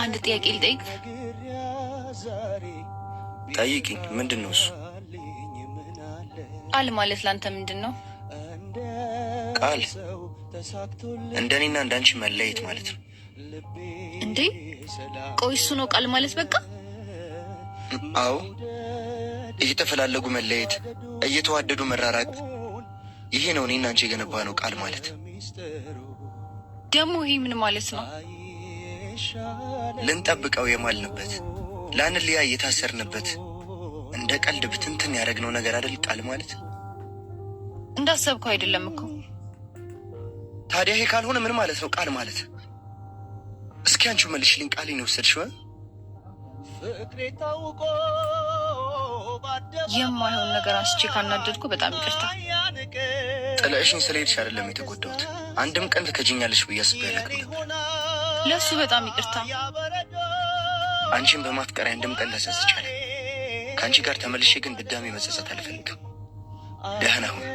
አንድ ጥያቄ ልጠይቅ? ጠይቂኝ። ምንድን ነው እሱ? ቃል ማለት ላንተ ምንድን ነው? ቃል እንደኔና እንዳንቺ መለየት ማለት ነው። እንዴ ቆይ እሱ ነው ቃል ማለት? በቃ አዎ፣ እየተፈላለጉ መለየት፣ እየተዋደዱ መራራቅ፣ ይሄ ነው እኔና አንቺ የገነባ ነው ቃል ማለት። ደግሞ ይሄ ምን ማለት ነው? ልንጠብቀው የማልንበት፣ ላንለያይ የታሰርንበት፣ እንደ ቀልድ ብትንትን ያደረግነው ነገር አይደል ቃል ማለት? እንዳሰብከው አይደለም እኮ። ታዲያ ይሄ ካልሆነ ምን ማለት ነው ቃል ማለት? እስኪ አንቺ መልሽልኝ። ቃሌን የወሰድሽው የማይሆን ነገር አንስቼ ካናደድኩ በጣም ይቅርታ። ጥለሽኝ ስለሄድሽ አይደለም የተጎዳሁት። አንድም ቀን ትከጂኛለሽ ብዬ አስቤ አላውቅም ነበር። ለእሱ በጣም ይቅርታ። አንቺን በማፍቀር አንድም ቀን ተጸጽቻለሁ። ከአንቺ ጋር ተመልሼ ግን ድጋሜ መጸጸት አልፈልግም። ደህና ሁን።